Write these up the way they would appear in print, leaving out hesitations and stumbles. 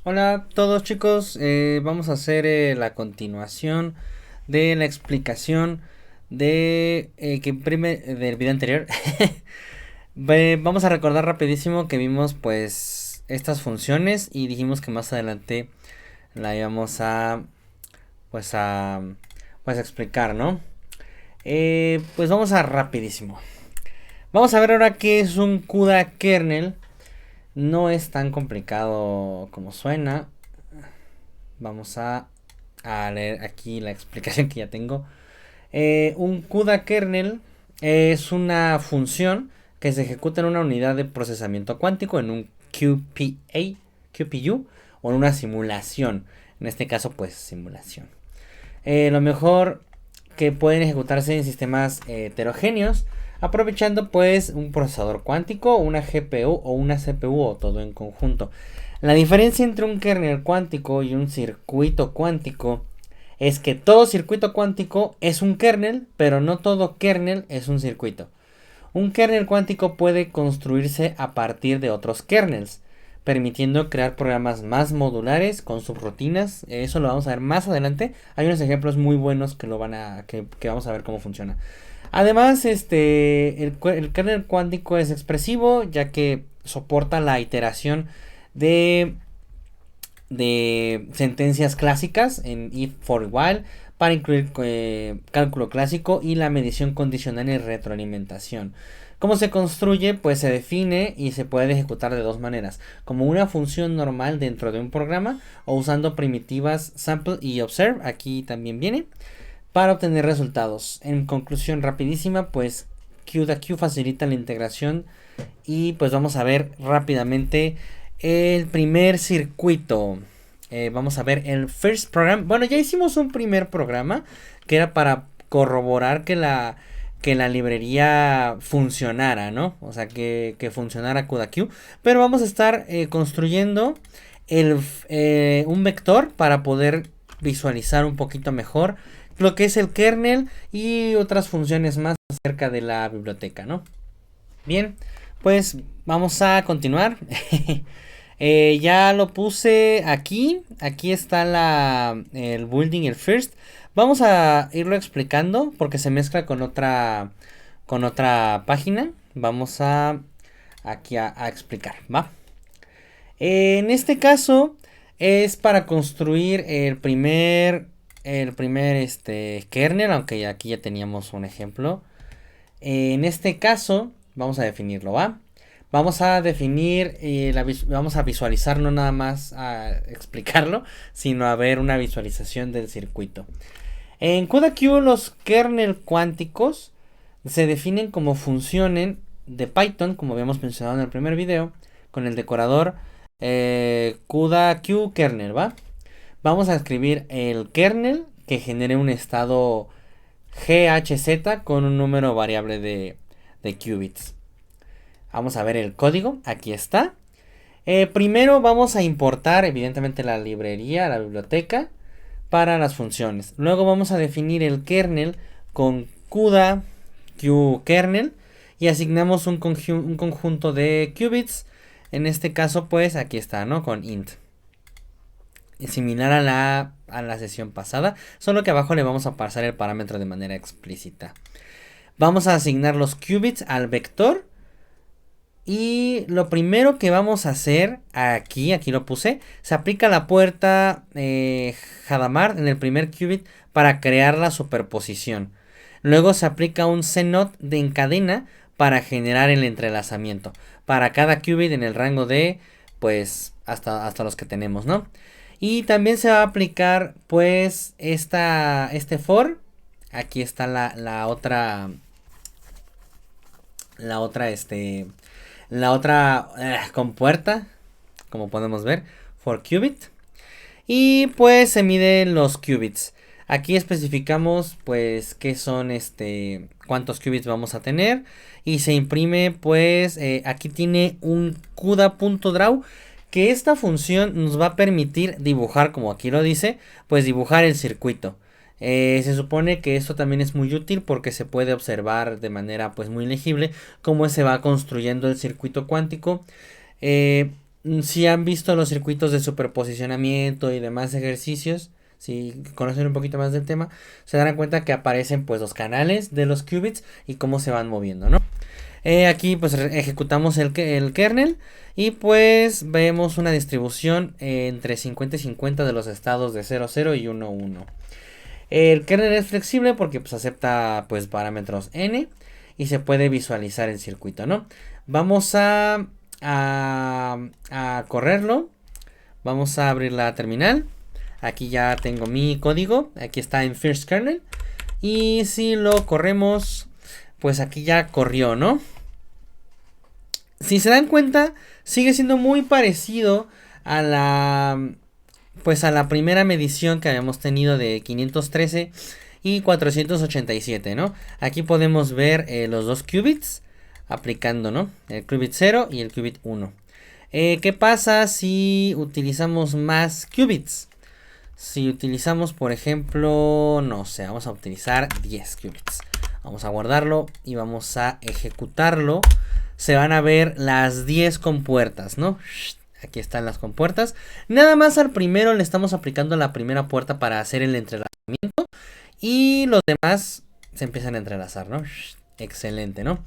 Hola a todos chicos, vamos a hacer la continuación de la explicación del video anterior. Vamos a recordar rapidísimo que vimos pues estas funciones y dijimos que más adelante la íbamos a pues a pues a explicar, ¿no? Pues vamos a rapidísimo. Vamos a ver ahora qué es un CUDA kernel. No es tan complicado como suena. Vamos a leer aquí la explicación que ya tengo. Un CUDA kernel es una función que se ejecuta en una unidad de procesamiento cuántico, en un QPU o en una simulación. En este caso, pues simulación. Lo mejor que pueden ejecutarse en sistemas heterogéneos, aprovechando pues un procesador cuántico, una GPU o una CPU o todo en conjunto. La diferencia entre un kernel cuántico y un circuito cuántico es que todo circuito cuántico es un kernel, pero no todo kernel es un circuito. Un kernel cuántico puede construirse a partir de otros kernels, permitiendo crear programas más modulares con subrutinas. Eso lo vamos a ver más adelante. Hay unos ejemplos muy buenos que que vamos a ver cómo funciona. Además, el kernel cuántico es expresivo, ya que soporta la iteración de sentencias clásicas en if for while para incluir cálculo clásico y la medición condicional y retroalimentación. ¿Cómo se construye? Pues se define y se puede ejecutar de dos maneras, como una función normal dentro de un programa o usando primitivas sample y observe, aquí también viene, para obtener resultados. En conclusión rapidísima, pues QDQ facilita la integración y pues vamos a ver rápidamente el primer circuito. Vamos a ver el first program. Bueno, ya hicimos un primer programa que era para corroborar que la librería funcionara, ¿no? O sea, que funcionara CUDA-Q. Pero vamos a estar construyendo un vector para poder visualizar un poquito mejor lo que es el kernel y otras funciones más acerca de la biblioteca, ¿no? Bien, pues vamos a continuar. Ya lo puse aquí. Aquí está el building, el first. Vamos a irlo explicando porque se mezcla con otra página. Vamos aquí a explicar, ¿va? En este caso es para construir el primer kernel, aunque aquí ya teníamos un ejemplo. En este caso vamos a definirlo, ¿va? Vamos a definir, vamos a visualizar, no nada más a explicarlo, sino a ver una visualización del circuito. En CUDA-Q los kernel cuánticos se definen como funciones de Python, como habíamos mencionado en el primer video, con el decorador CUDA-Q kernel, ¿va? Vamos a escribir el kernel que genere un estado GHZ con un número variable de qubits. Vamos a ver el código, aquí está. Primero vamos a importar evidentemente la librería, la biblioteca para las funciones. Luego vamos a definir el kernel con CUDA QKernel y asignamos un conjunto de qubits. En este caso pues aquí está, ¿no? Con int. Similar a la sesión pasada, solo que abajo le vamos a pasar el parámetro de manera explícita. Vamos a asignar los qubits al vector. Y lo primero que vamos a hacer aquí lo puse, se aplica la puerta Hadamard en el primer qubit para crear la superposición. Luego se aplica un CNOT de encadena para generar el entrelazamiento. Para cada qubit en el rango de, pues, hasta los que tenemos, ¿no? Y también se va a aplicar, pues, este for. Aquí está la otra, compuerta, como podemos ver, for qubit. Y pues se miden los qubits. Aquí especificamos pues qué son cuántos qubits vamos a tener. Y se imprime pues aquí tiene un CUDA.draw. Que esta función nos va a permitir dibujar, como aquí lo dice, pues dibujar el circuito. Se supone que esto también es muy útil porque se puede observar de manera pues muy legible cómo se va construyendo el circuito cuántico. Si han visto los circuitos de superposicionamiento y demás ejercicios, si conocen un poquito más del tema, se darán cuenta que aparecen pues los canales de los qubits y cómo se van moviendo, ¿no? Aquí pues ejecutamos el kernel y pues vemos una distribución entre 50 y 50 de los estados de 0, 0 y 1, 1. El kernel es flexible porque pues acepta pues parámetros n y se puede visualizar el circuito, ¿no? Vamos a correrlo. Vamos a abrir la terminal. Aquí ya tengo mi código. Aquí está en first kernel. Y si lo corremos, pues aquí ya corrió, ¿no? Si se dan cuenta, sigue siendo muy parecido a la primera medición que habíamos tenido de 513 y 487, ¿no? Aquí podemos ver los dos qubits aplicando, ¿no? El qubit 0 y el qubit 1. ¿Qué pasa si utilizamos más qubits? Si utilizamos, por ejemplo, no sé, vamos a utilizar 10 qubits. Vamos a guardarlo y vamos a ejecutarlo. Se van a ver las 10 compuertas, ¿no? Aquí están las compuertas. Nada más al primero le estamos aplicando la primera puerta para hacer el entrelazamiento. Y los demás se empiezan a entrelazar, ¿no? Excelente, ¿no?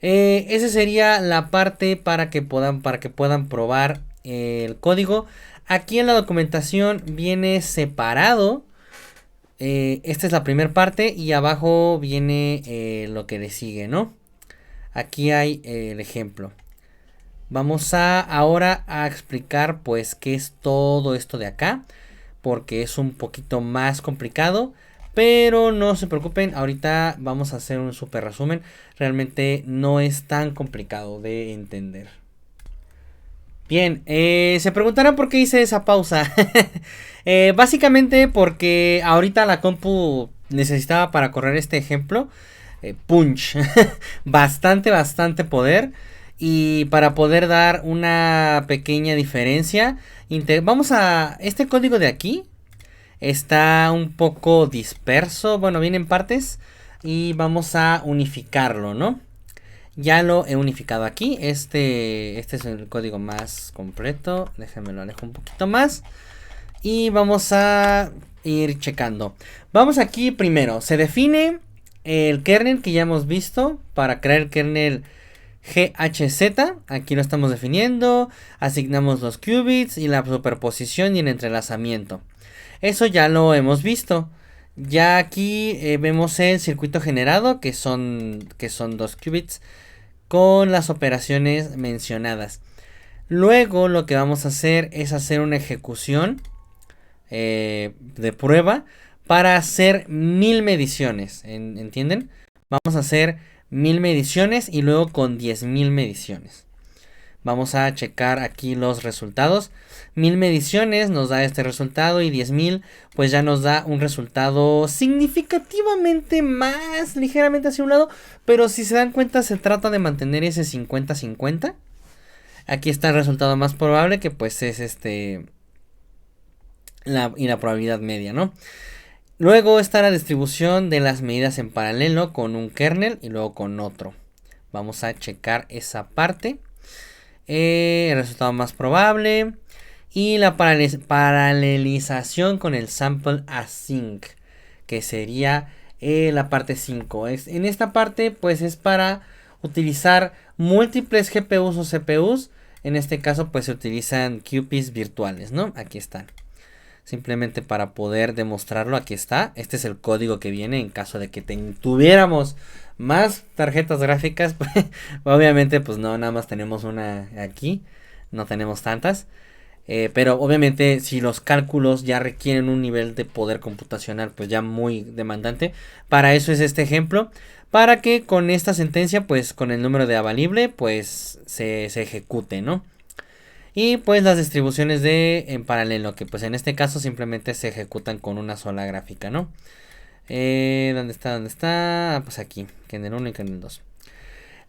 Esa sería la parte para que puedan probar el código. Aquí en la documentación viene separado. Esta es la primera parte y abajo viene lo que le sigue, ¿no? Aquí hay el ejemplo. Vamos ahora a explicar pues qué es todo esto de acá, porque es un poquito más complicado. Pero no se preocupen, ahorita vamos a hacer un super resumen. Realmente no es tan complicado de entender. Bien, se preguntarán por qué hice esa pausa. Básicamente porque ahorita la compu necesitaba para correr este ejemplo punch. bastante poder. Y para poder dar una pequeña diferencia, vamos a este código de aquí. Está un poco disperso, bueno, viene en partes y vamos a unificarlo, ¿no? Ya lo he unificado aquí, este es el código más completo, déjenme lo alejo un poquito más y vamos a ir checando. Vamos aquí primero, se define el kernel que ya hemos visto para crear el kernel GHZ, aquí lo estamos definiendo, asignamos los qubits y la superposición y el entrelazamiento. Eso ya lo hemos visto. Ya aquí vemos el circuito generado, que son 2 qubits, con las operaciones mencionadas. Luego lo que vamos a hacer es hacer una ejecución de prueba para hacer 1000 mediciones. ¿Entienden? Vamos a hacer 1000 mediciones y luego con 10.000 mediciones. Vamos a checar aquí los resultados. 1000 mediciones nos da este resultado y 10.000 pues ya nos da un resultado significativamente más, ligeramente hacia un lado. Pero si se dan cuenta se trata de mantener ese 50-50. Aquí está el resultado más probable que pues es la probabilidad media, ¿no? Luego está la distribución de las medidas en paralelo con un kernel y luego con otro. Vamos a checar esa parte. El resultado más probable y la paralelización con el sample async, que sería la parte 5. En esta parte pues es para utilizar múltiples GPUs o CPUs. En este caso pues se utilizan QPs virtuales, ¿no? Aquí están. Simplemente para poder demostrarlo, aquí está. Este es el código que viene en caso de que tuviéramos más tarjetas gráficas. Obviamente pues no, nada más tenemos una aquí. No tenemos tantas. Pero obviamente si los cálculos ya requieren un nivel de poder computacional pues ya muy demandante. Para eso es este ejemplo. Para que con esta sentencia pues con el número de avalible pues se ejecute, ¿no? Y pues las distribuciones en paralelo, que pues en este caso simplemente se ejecutan con una sola gráfica, ¿no? ¿Dónde está? ¿Dónde está? Pues aquí, que en el 1 y que en el 2.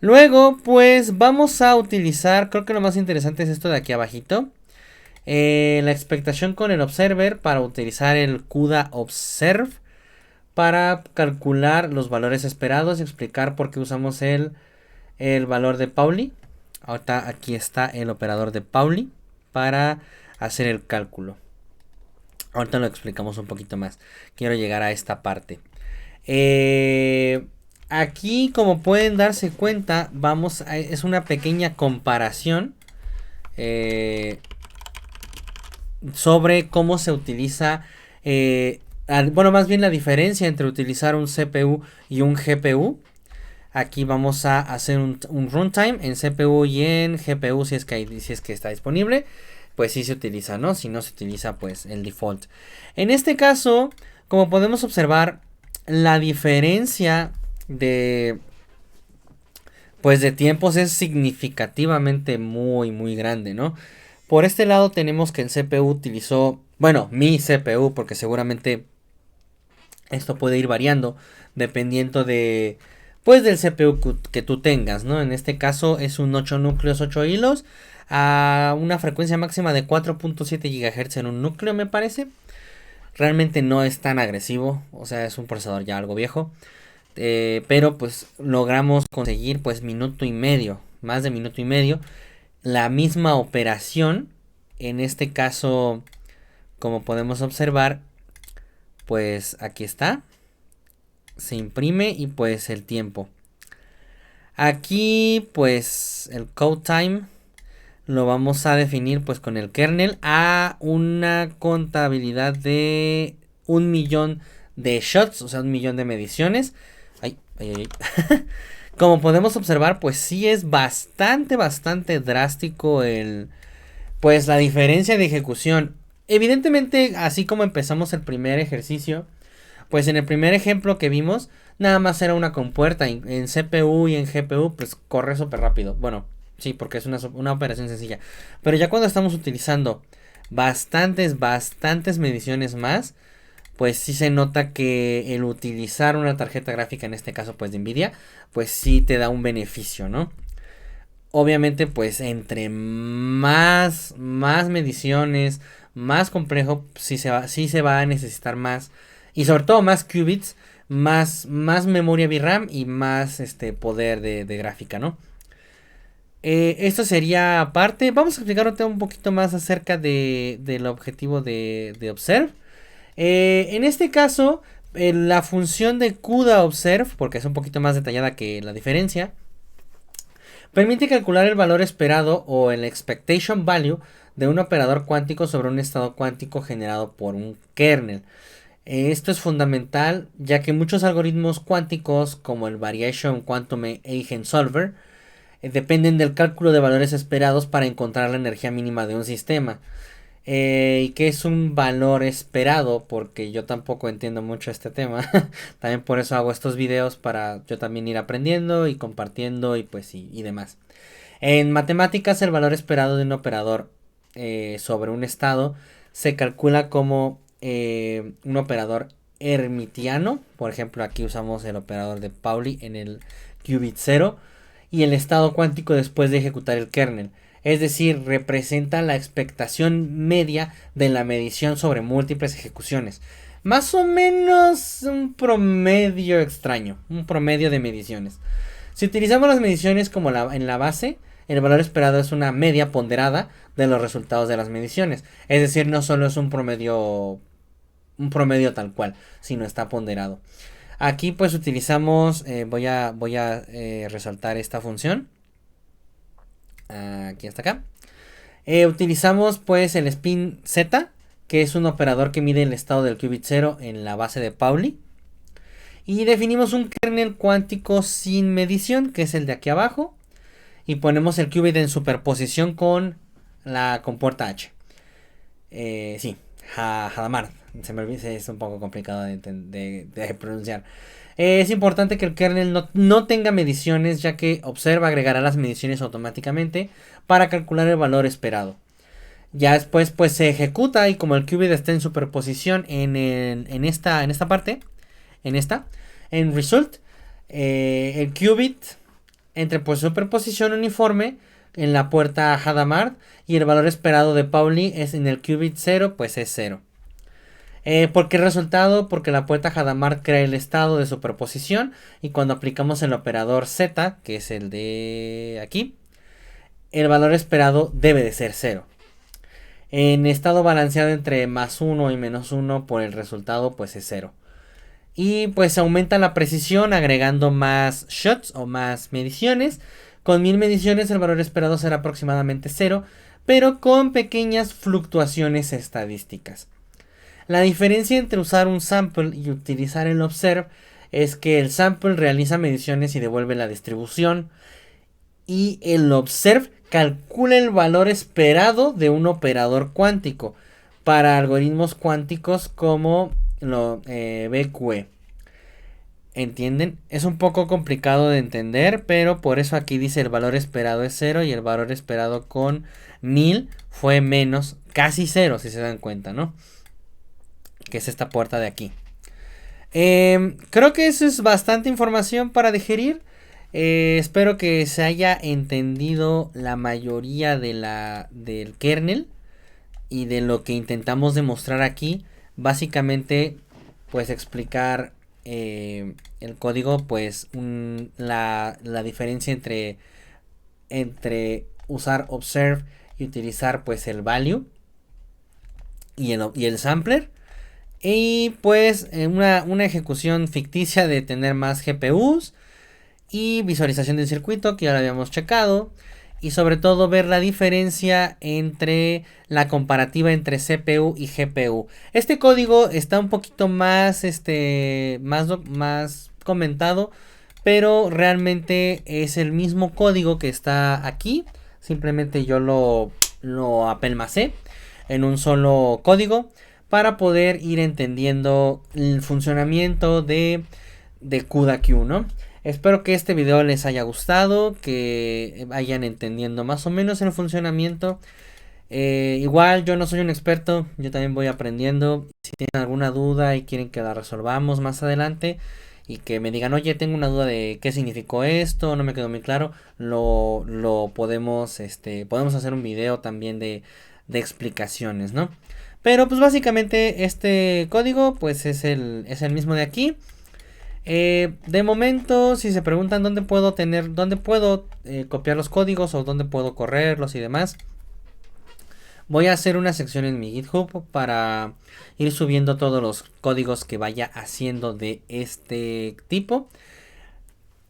Luego, pues vamos a utilizar, creo que lo más interesante es esto de aquí abajito. La expectación con el observer para utilizar el CUDA observe para calcular los valores esperados y explicar por qué usamos el valor de Pauli. Ahorita aquí está el operador de Pauli para hacer el cálculo. Ahorita lo explicamos un poquito más. Quiero llegar a esta parte. Aquí, como pueden darse cuenta, es una pequeña comparación sobre cómo se utiliza, bueno, más bien la diferencia entre utilizar un CPU y un GPU. Aquí vamos a hacer un runtime en CPU y en GPU si es que está disponible. Pues sí se utiliza, ¿no? Si no se utiliza, pues el default. En este caso, como podemos observar, la diferencia pues de tiempos es significativamente muy grande, ¿no? Por este lado tenemos que el CPU utilizó, bueno, mi CPU, porque seguramente esto puede ir variando dependiendo pues del CPU que tú tengas, ¿no? En este caso es un 8 núcleos, 8 hilos, a una frecuencia máxima de 4.7 GHz en un núcleo, me parece. Realmente no es tan agresivo, o sea, es un procesador ya algo viejo. Pero pues logramos conseguir pues minuto y medio, más de minuto y medio, la misma operación. En este caso, como podemos observar, pues aquí está, se imprime y pues el tiempo. Aquí pues el code time lo vamos a definir pues con el kernel a una contabilidad de 1.000.000 de shots, o sea 1.000.000 de mediciones. Ay. Como podemos observar, pues sí es bastante drástico pues la diferencia de ejecución. Evidentemente, así como empezamos el primer ejercicio, pues en el primer ejemplo que vimos, nada más era una compuerta. En CPU y en GPU, pues corre súper rápido. Bueno, sí, porque es una operación sencilla. Pero ya cuando estamos utilizando bastantes mediciones más, pues sí se nota que el utilizar una tarjeta gráfica, en este caso pues de Nvidia, pues sí te da un beneficio, ¿no? Obviamente pues entre más mediciones, más complejo, sí se va a necesitar más, y sobre todo más qubits, más memoria VRAM y más poder de gráfica, ¿no? Esto sería aparte. Vamos a explicarte un poquito más acerca del objetivo de Observe. En este caso, la función de CUDA Observe, porque es un poquito más detallada que la diferencia, permite calcular el valor esperado o el expectation value de un operador cuántico sobre un estado cuántico generado por un kernel. Esto es fundamental ya que muchos algoritmos cuánticos como el Variation Quantum Eigensolver dependen del cálculo de valores esperados para encontrar la energía mínima de un sistema. Y que es un valor esperado, porque yo tampoco entiendo mucho este tema. También por eso hago estos videos, para yo también ir aprendiendo y compartiendo y pues y demás. En matemáticas, el valor esperado de un operador sobre un estado se calcula como un operador hermitiano. Por ejemplo, aquí usamos el operador de Pauli en el qubit 0 y el estado cuántico después de ejecutar el kernel. Es decir, representa la expectación media de la medición sobre múltiples ejecuciones. Más o menos un promedio extraño, un promedio de mediciones. Si utilizamos las mediciones como en la base, el valor esperado es una media ponderada de los resultados de las mediciones. Es decir, no solo es un promedio tal cual, sino está ponderado. Aquí pues utilizamos, voy a resaltar esta función. Aquí hasta acá. Utilizamos pues el spin Z, que es un operador que mide el estado del qubit 0 en la base de Pauli. Y definimos un kernel cuántico sin medición, que es el de aquí abajo. Y ponemos el qubit en superposición con la compuerta H. Sí, Hadamard. Se me olvida, es un poco complicado de pronunciar. Es importante que el kernel no tenga mediciones, ya que Observe agregará las mediciones automáticamente para calcular el valor esperado. Ya después pues se ejecuta, y como el qubit está en superposición en esta parte, en result, el qubit entre pues superposición uniforme en la puerta Hadamard, y el valor esperado de Pauli es en el qubit 0, pues es 0. ¿Por qué resultado? Porque la puerta Hadamard crea el estado de superposición, y cuando aplicamos el operador Z, que es el de aquí, el valor esperado debe de ser 0. En estado balanceado entre más 1 y menos 1, por el resultado pues es 0. Y pues se aumenta la precisión agregando más shots o más mediciones. Con 1000 mediciones el valor esperado será aproximadamente 0, pero con pequeñas fluctuaciones estadísticas. La diferencia entre usar un sample y utilizar el observe es que el sample realiza mediciones y devuelve la distribución, y el observe calcula el valor esperado de un operador cuántico para algoritmos cuánticos como BQE. ¿Entienden? Es un poco complicado de entender, pero por eso aquí dice el valor esperado es 0 y el valor esperado con 1000 fue menos, casi 0 si se dan cuenta, ¿no? Que es esta puerta de aquí. Creo que eso es bastante información para digerir. Espero que se haya entendido la mayoría del kernel y de lo que intentamos demostrar aquí. Básicamente, pues explicar el código, pues la diferencia entre usar observe y utilizar pues el value y el sampler. Y pues una ejecución ficticia de tener más GPUs y visualización del circuito que ya lo habíamos checado. Y sobre todo ver la diferencia entre la comparativa entre CPU y GPU. Este código está un poquito más, más comentado, pero realmente es el mismo código que está aquí. Simplemente yo lo apelmacé en un solo código para poder ir entendiendo el funcionamiento de CUDA-Q, ¿no? Espero que este video les haya gustado, que vayan entendiendo más o menos el funcionamiento. Igual yo no soy un experto, yo también voy aprendiendo. Si tienen alguna duda y quieren que la resolvamos más adelante y que me digan, oye, tengo una duda de qué significó esto, no me quedó muy claro, lo podemos, podemos hacer un video también de explicaciones, ¿no? Pero pues básicamente este código pues es el mismo de aquí. De momento, si se preguntan dónde puedo copiar los códigos o dónde puedo correrlos y demás, voy a hacer una sección en mi GitHub para ir subiendo todos los códigos que vaya haciendo de este tipo.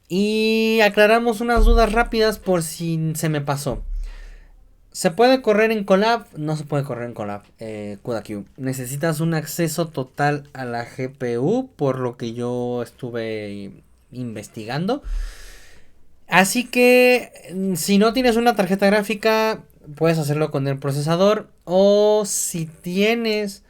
Y aclaramos unas dudas rápidas por si se me pasó. ¿Se puede correr en Colab? No se puede correr en Colab. CUDA-Q. Necesitas un acceso total a la GPU, por lo que yo estuve investigando. Así que si no tienes una tarjeta gráfica, puedes hacerlo con el procesador. O si tienes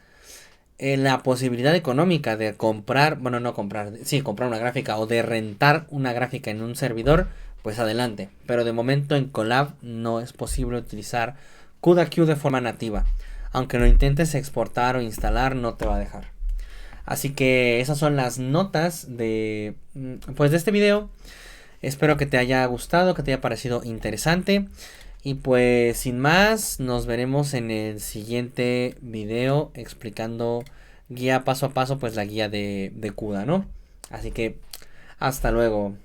la posibilidad económica de comprar, bueno, no comprar, sí, comprar una gráfica o de rentar una gráfica en un servidor, pues adelante. Pero de momento en Colab no es posible utilizar CUDA-Q de forma nativa. Aunque lo intentes exportar o instalar, no te va a dejar. Así que esas son las notas de este video. Espero que te haya gustado, que te haya parecido interesante. Y pues sin más, nos veremos en el siguiente video explicando guía paso a paso, pues la guía de CUDA, ¿no? Así que hasta luego.